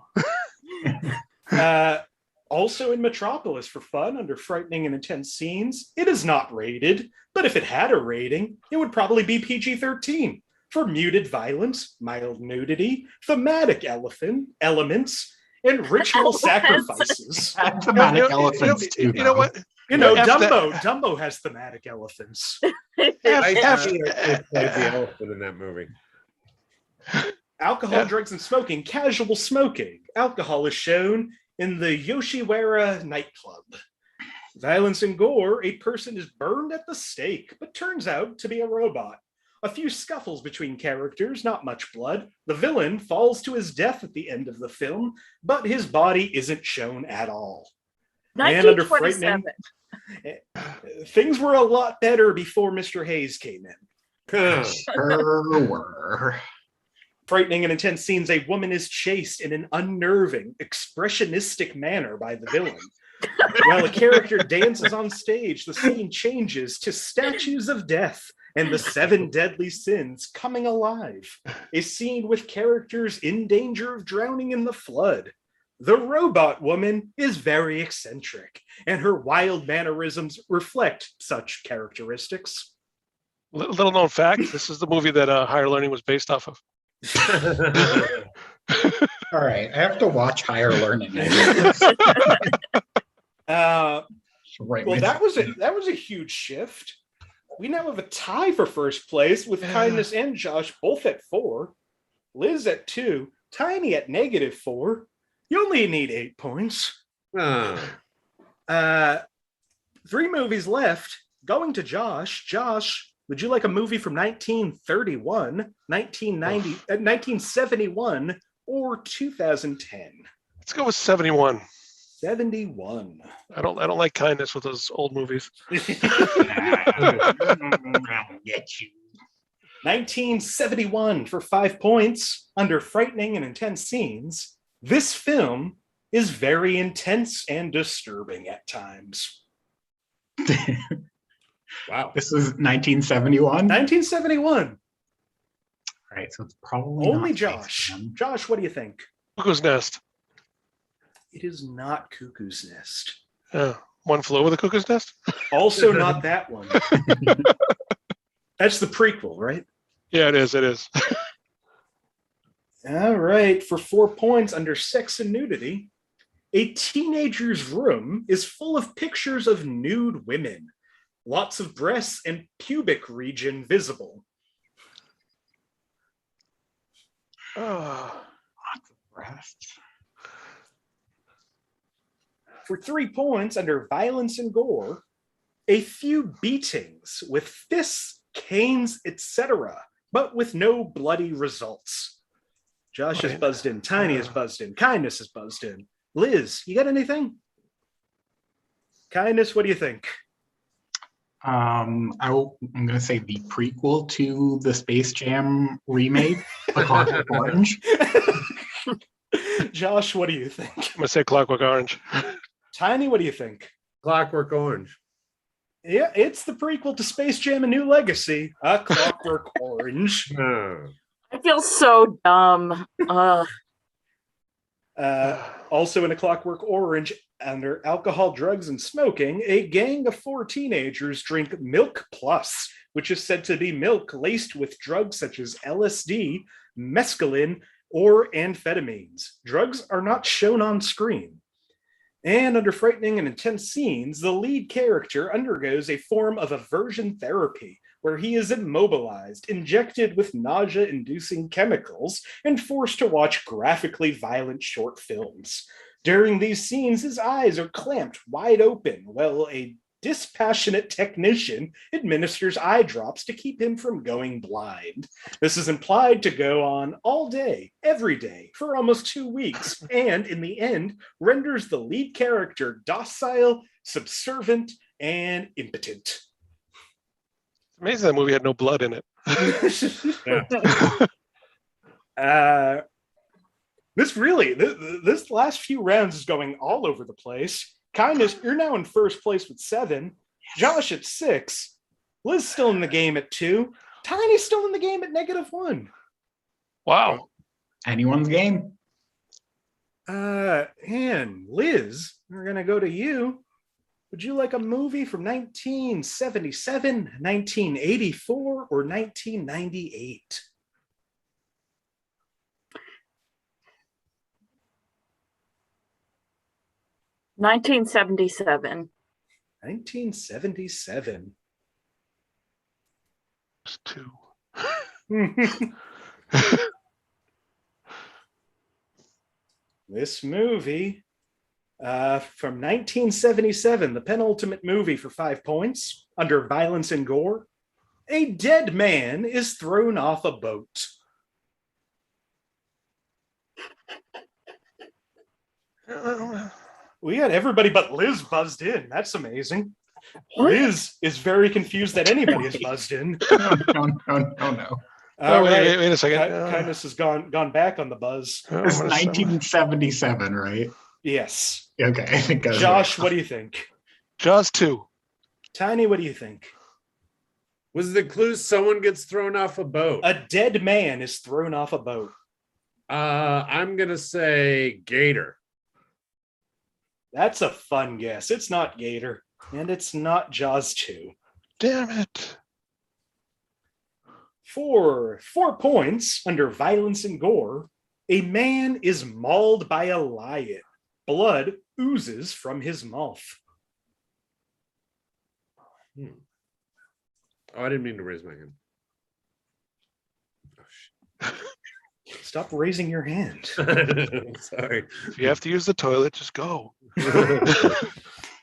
Also in Metropolis for fun, under frightening and intense scenes, it is not rated, but if it had a rating, it would probably be PG-13 for muted violence, mild nudity, thematic elements, and ritual sacrifices. Had thematic elephants too. You know what? You know, F that- Dumbo has thematic elephants. I F- see it played the elephant in that movie. Alcohol, Yeah. drugs, and smoking, casual smoking. Alcohol is shown in the Yoshiwara nightclub. Violence and gore, a person is burned at the stake, but turns out to be a robot. A few scuffles between characters, not much blood. The villain falls to his death at the end of the film, but his body isn't shown at all. And under 1927. Things were a lot better before Mr. Hayes came in. Sure were. Frightening and intense scenes, a woman is chased in an unnerving, expressionistic manner by the villain. While a character dances on stage, the scene changes to statues of death and the 7 deadly sins coming alive. A scene with characters in danger of drowning in the flood. The robot woman is very eccentric, and her wild mannerisms reflect such characteristics. Little known fact: this is the movie that Higher Learning was based off of. All right, I have to watch Higher Learning. Right. Well, that was a huge shift. We now have a tie for first place with Kindness and Josh both at 4, Liz at 2, Tiny at -4. You only need 8 points. 3 movies left. Going to Josh. Josh, would you like a movie from 1931, 1990, 1971, or 2010? Let's go with 71. 71. I don't like Kindness with those old movies. I'll get you. 1971 for 5 points. Under frightening and intense scenes, this film is very intense and disturbing at times. Wow. This was 1971. 1971. All right, so it's probably Only not Josh. Space Jam. Josh, what do you think? Cuckoo's Nest. It is not Cuckoo's Nest. One Flew Over the Cuckoo's Nest. Also not that one. That's the prequel, right? Yeah, it is. It is. All right, for 4 points under sex and nudity, a teenager's room is full of pictures of nude women. Lots of breasts and pubic region visible. Oh, Lots of breasts. For 3 points under violence and gore, a few beatings with fists, canes, etc., but with no bloody results. Josh is buzzed in, Tiny is buzzed in, Kindness is buzzed in. Liz, you got anything? Kindness, what do you think? I'm going to say the prequel to the Space Jam remake, A Clockwork Orange. Josh, what do you think? I'm gonna say Clockwork Orange. Tiny, what do you think? Clockwork Orange. Yeah, it's the prequel to Space Jam: A New Legacy, A Clockwork Orange. I feel so dumb. Also in A Clockwork Orange, under alcohol, drugs, and smoking, a gang of 4 teenagers drink Milk Plus, which is said to be milk laced with drugs such as LSD, mescaline, or amphetamines. Drugs are not shown on screen. And under frightening and intense scenes, the lead character undergoes a form of aversion therapy, where he is immobilized, injected with nausea-inducing chemicals, and forced to watch graphically violent short films. During these scenes, his eyes are clamped wide open, while a dispassionate technician administers eye drops to keep him from going blind. This is implied to go on all day, every day, for almost 2 weeks, and in the end, renders the lead character docile, subservient, and impotent. Amazing that movie had no blood in it. This last few rounds is going all over the place. Kindness, you're now in first place with 7. Josh at 6. Liz still in the game at 2. Tiny's still in the game at -1. Wow. Anyone's game. And Liz, we're gonna go to you. Would you like a movie from 1977, 1984, or 1998? 1977. 1977. It's 2. This movie from 1977, the penultimate movie for 5 points, under violence and gore. A dead man is thrown off a boat. We got everybody but Liz buzzed in. That's amazing. Liz is very confused that anybody is buzzed in. No. Oh, wait a second. Kindness has gone back on the buzz. It's 1977, right? Yes. Okay, I think I was Josh, right. what do you think? Jaws 2. Tiny, what do you think? Was the clue someone gets thrown off a boat? A dead man is thrown off a boat. I'm gonna say Gator. That's a fun guess. It's not Gator, and it's not Jaws 2. Damn it. For 4 points, under violence and gore, a man is mauled by a lion. Blood oozes from his mouth. Oh, I didn't mean to raise my hand. Oh, Stop raising your hand. sorry. If you have to use the toilet, just go.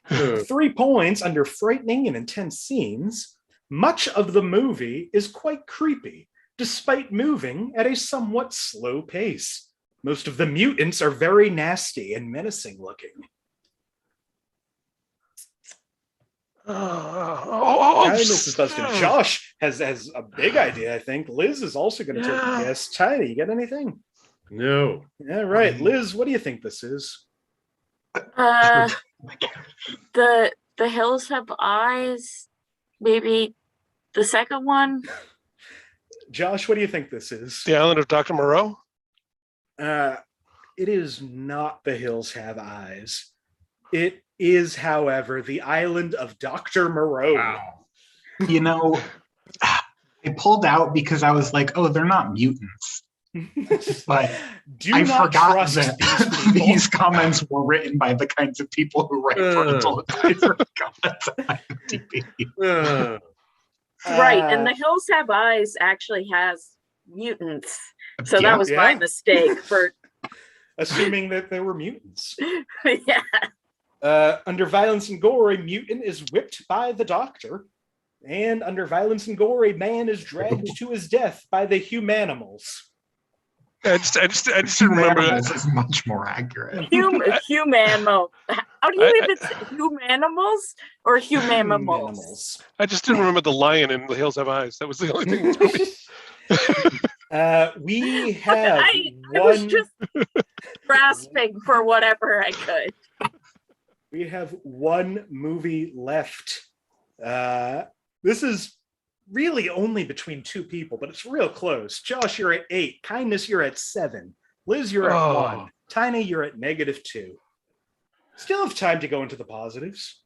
3 points under frightening and intense scenes. Much of the movie is quite creepy, despite moving at a somewhat slow pace. Most of the mutants are very nasty and menacing looking. Kindness is busted. Josh has a big idea, I think. Liz is also going to take a guess. Tiny, you got anything? No. All right, Liz, what do you think this is? The Hills Have Eyes. Maybe the second one. Josh, what do you think this is? The Island of Dr. Moreau? It is not The Hills Have Eyes. It is, however, the Island of Dr. Moreau. Wow. You know, I pulled out because I was like, oh, they're not mutants. But I forgot that these comments were written by the kinds of people who write parental advisory comments on IMDb. Right, and The Hills Have Eyes actually has mutants. So that was my mistake for assuming that there were mutants. Yeah. Under violence and gore, a mutant is whipped by the doctor. And under violence and gore, a man is dragged to his death by the humanimals. I just didn't remember that. This is much more accurate. Humanimo. How do you even say humanimals or humanimals? I just didn't remember the lion in The Hills Have Eyes. That was the only thing that threw me. We have I was just grasping for whatever I could. We have one movie left. This is really only between 2 people, but it's real close. Josh, you're at 8. Kindness, you're at 7. Liz, you're at 1. Tiny, you're at -2. Still have time to go into the positives.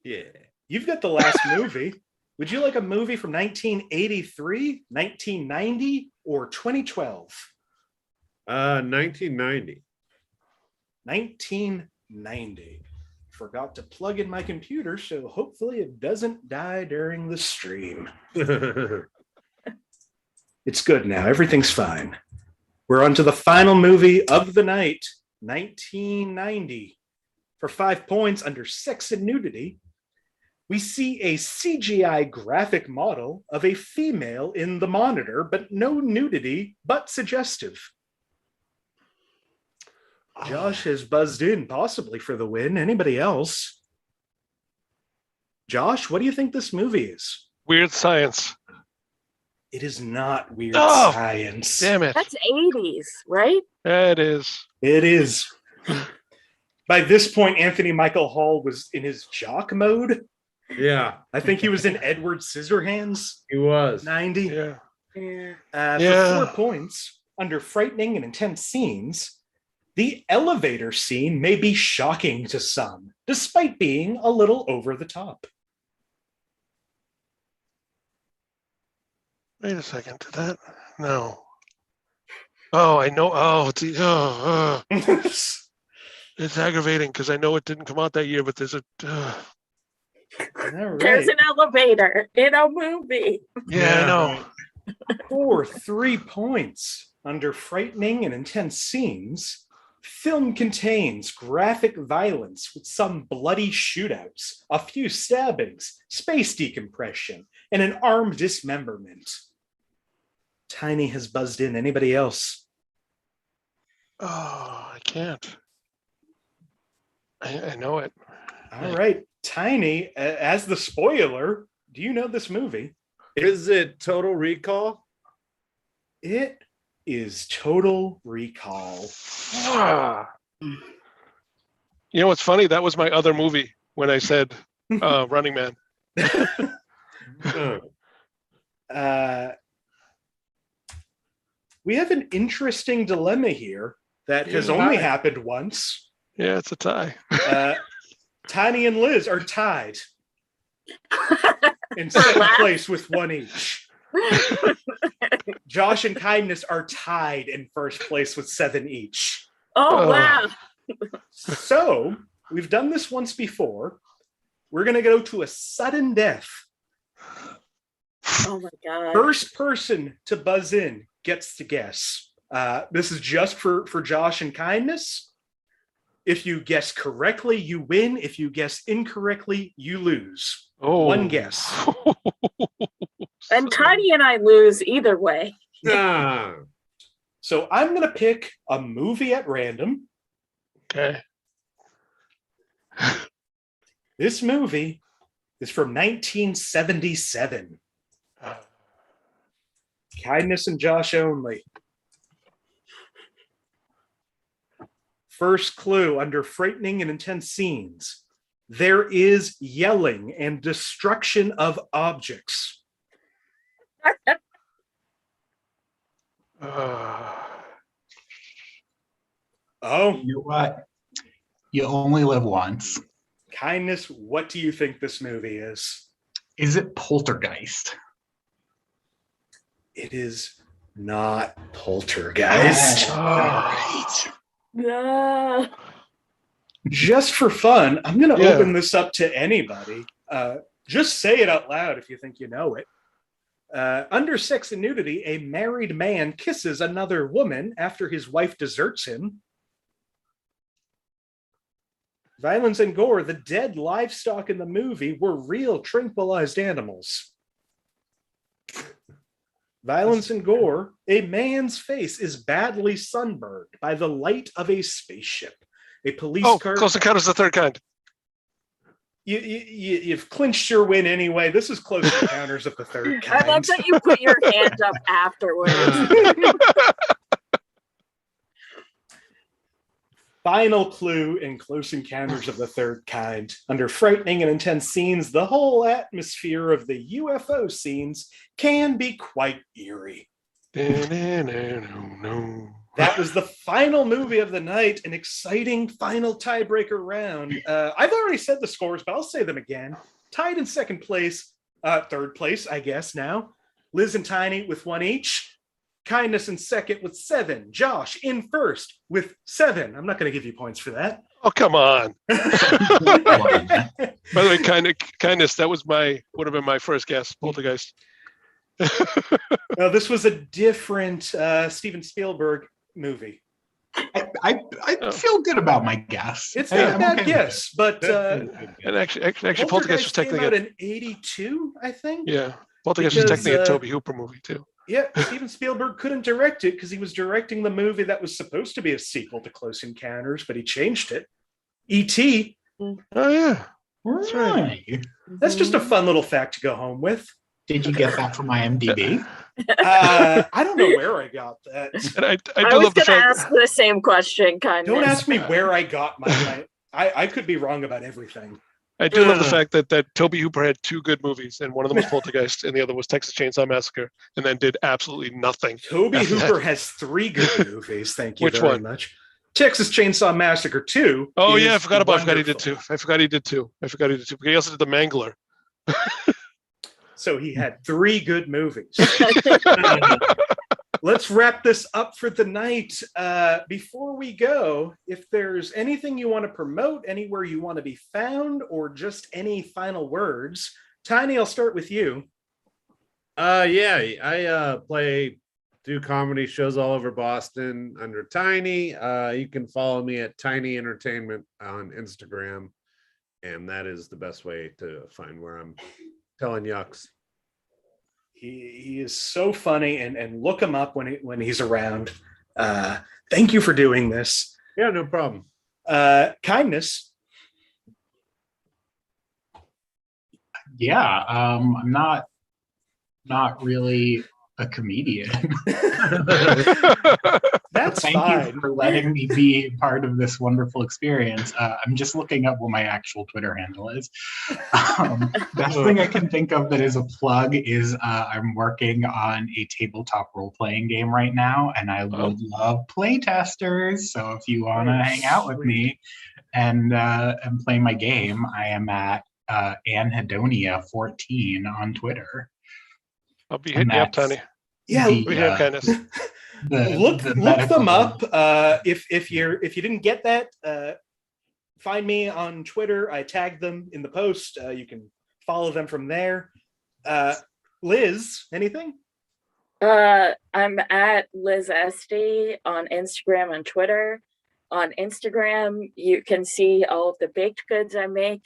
Yeah. You've got the last movie. Would you like a movie from 1983, 1990, or 2012? 1990. 1990. Forgot to plug in my computer, so hopefully it doesn't die during the stream. It's good now. Everything's fine. We're on to the final movie of the night, 1990. For 5 points under sex and nudity, we see a CGI graphic model of a female in the monitor, but no nudity, but suggestive. Josh has buzzed in, possibly for the win. Anybody else? Josh, what do you think this movie is? Weird Science. It is not Weird Science. Damn it. That's 80s, right? It is. It is. By this point, Anthony Michael Hall was in his jock mode. Yeah, I think he was in Edward Scissorhands. he was. 90. Yeah. For 4 points, under frightening and intense scenes, the elevator scene may be shocking to some, despite being a little over the top. Wait a second. Did that? No. Oh, I know. Oh, it's aggravating because I know it didn't come out that year, but there's a. There's an elevator in a movie. Yeah, I know. For 3 points, under frightening and intense scenes, film contains graphic violence with some bloody shootouts, a few stabbings, space decompression, and an arm dismemberment. Tiny has buzzed in. Anybody else? Oh, I can't. I know it. All right. Tiny, as the spoiler, do you know this movie? Is it Total Recall? It is Total Recall. You know what's funny? That was my other movie when I said Running Man. We have an interesting dilemma here that has only happened once. Yeah, it's a tie. Tiny and Liz are tied in second place with 1 each. Josh and Kindness are tied in first place with 7 each. Oh, wow. So, we've done this once before. We're going to go to a sudden death. Oh, my God. First person to buzz in gets to guess. This is just for Josh and Kindness. If you guess correctly, you win. If you guess incorrectly, you lose. Oh. 1 guess. And Tiny and I lose either way. So I'm going to pick a movie at random. Okay. This movie is from 1977. Kindness and Josh only. First clue, under frightening and intense scenes, there is yelling and destruction of objects. Oh. You know what? You only live once. Kindness, what do you think this movie is? Is it Poltergeist? It is not Poltergeist. Right. No. Just for fun, I'm going to open this up to anybody. Just say it out loud if you think you know it. Under Sex and Nudity, a married man kisses another woman after his wife deserts him. Violence and gore, the dead livestock in the movie were real tranquilized animals. Violence and gore, a man's face is badly sunburned by the light of a spaceship. A police car. Close Encounters of the Third Kind. You've clinched your win anyway. This is Close Encounters of the Third Kind. I love that you put your hand up afterwards. Final clue in Close Encounters of the Third Kind. Under frightening and intense scenes, the whole atmosphere of the UFO scenes can be quite eerie. That was the final movie of the night, an exciting final tiebreaker round. I've already said the scores, but I'll say them again. Tied in second place, third place, I guess now. Liz and Tiny with 1 each. Kindness in second with 7. Josh in first with 7. I'm not going to give you points for that. Oh, come on. By the way, Kindness, that would have been my first guess, Poltergeist. No, this was a different Steven Spielberg movie. I feel good about my guess. It's not a bad okay guess, but and actually, Poltergeist was came technically out in 82, I think. Yeah, Poltergeist was technically a Tobe Hooper movie too. Yeah, Steven Spielberg couldn't direct it because he was directing the movie that was supposed to be a sequel to Close Encounters, but he changed it. E.T. Oh yeah, that's right. That's just a fun little fact to go home with. Did you get that from IMDb? I don't know where I got that. And I was going to ask the same question, kind of. Don't ask me where I got my I could be wrong about everything. I do love the fact that Toby Hooper had 2 good movies, and one of them was Poltergeist, and the other was Texas Chainsaw Massacre, and then did absolutely nothing. Toby Hooper has 3 good movies. Thank you Which very one? much. Texas Chainsaw Massacre 2. Oh yeah, I forgot he did wonderful. 2. I forgot he did 2. But he also did The Mangler. So he had 3 good movies. Let's wrap this up for the night. Before we go, if there's anything you want to promote, anywhere you want to be found, or just any final words, Tiny, I'll start with you. I do comedy shows all over Boston under Tiny. You can follow me at Tiny Entertainment on Instagram, and that is the best way to find where I'm telling yucks. He is so funny, and look him up when he's around. Thank you for doing this. Yeah, no problem. Kindness. Yeah, I'm not really a comedian. That's Thank fine. you for letting me be part of this wonderful experience. I'm just looking up what my actual Twitter handle is. Best thing I can think of that is a plug is I'm working on a tabletop role-playing game right now, and I would love playtesters. So if you want to hang out with me and play my game, I am at Anhedonia14 on Twitter. I'll be hitting you up, Tony. Yeah, Kindness. Look them up. If you didn't get that, find me on Twitter. I tagged them in the post. You can follow them from there. Liz, anything? I'm at Liz Estey on Instagram and Twitter. On Instagram, you can see all of the baked goods I make.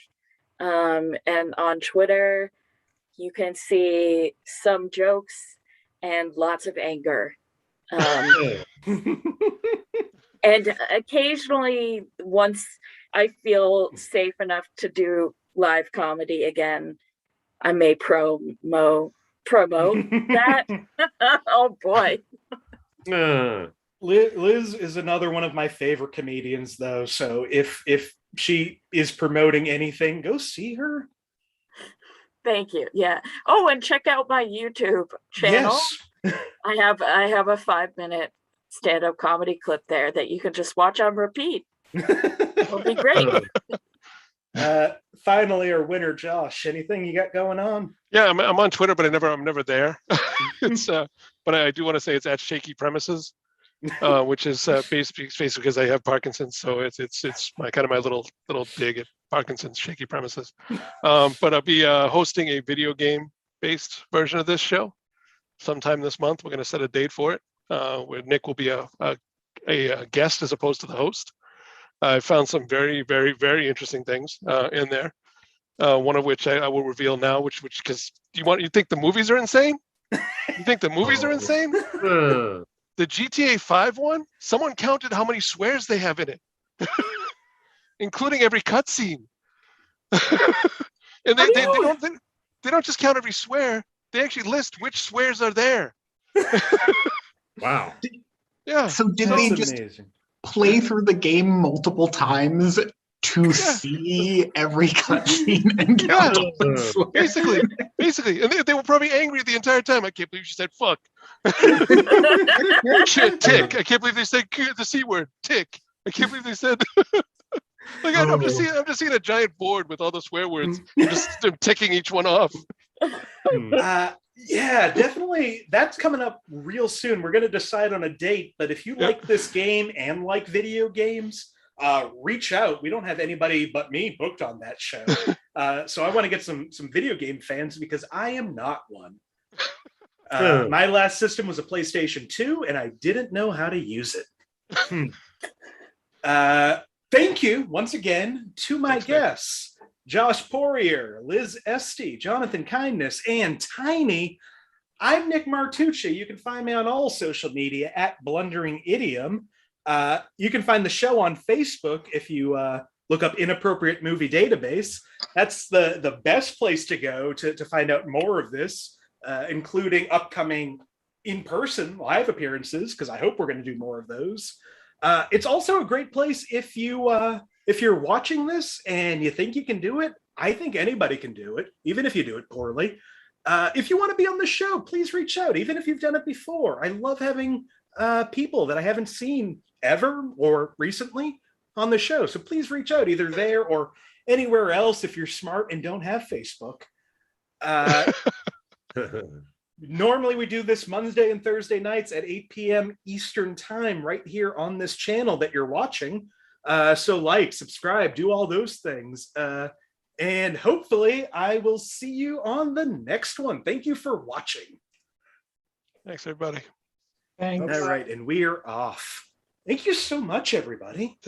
And on Twitter, you can see some jokes and lots of anger. And occasionally, once I feel safe enough to do live comedy again, I may promote that. Oh boy. Liz is another one of my favorite comedians, though. So if she is promoting anything, go see her. Thank you. Yeah. Oh, and check out my YouTube channel. Yes. I have a 5-minute stand-up comedy clip there that you can just watch on repeat. It'll be great. Finally, our winner, Josh. Anything you got going on? Yeah, I'm on Twitter, but I'm never there. But I do want to say it's at Shaky Premises, which is basically because I have Parkinson's, so it's my kind of my little dig at Parkinson's Shaky Premises. But I'll be hosting a video game based version of this show sometime this month. We're going to set a date for it, where Nick will be a guest as opposed to the host. I found some very, very, very interesting things in there. One of which I will reveal now. Which because you think the movies are insane? You think the movies are insane? The GTA 5 one, someone counted how many swears they have in it, including every cutscene. And they don't just count every swear. They actually list which swears are there. Wow. Yeah. So did they just play through the game multiple times to see every cutscene and count all the swears? Basically. And they were probably angry the entire time. I can't believe she said fuck. Shit, tick. I can't believe they said the C word, tick. I can't believe they said I'm just seeing a giant board with all the swear words. Just ticking each one off. Yeah, definitely. That's coming up real soon. We're going to decide on a date, but if you like this game and like video games, reach out. We don't have anybody but me booked on that show. So I want to get some video game fans because I am not one. My last system was a PlayStation 2 and I didn't know how to use it. Thank you once again to my guests, Josh Poirier, Liz Estey, Jonathan Kindness, and Tiny. I'm Nick Martucci. You can find me on all social media at Blundering Idiom. You can find the show on Facebook if you look up Inappropriate Movie Database. That's the best place to go to find out more of this, including upcoming in-person live appearances, because I hope we're going to do more of those. It's also a great place if you if you're watching this and you think you can do it, I think anybody can do it, even if you do it poorly. If you want to be on the show, please reach out, even if you've done it before. I love having people that I haven't seen ever or recently on the show. So please reach out either there or anywhere else if you're smart and don't have Facebook. Normally we do this Monday and Thursday nights at 8 p.m. Eastern time right here on this channel that you're watching. So like, subscribe, do all those things. And hopefully I will see you on the next one. Thank you for watching. Thanks, everybody. Thanks. All right, and we are off. Thank you so much, everybody.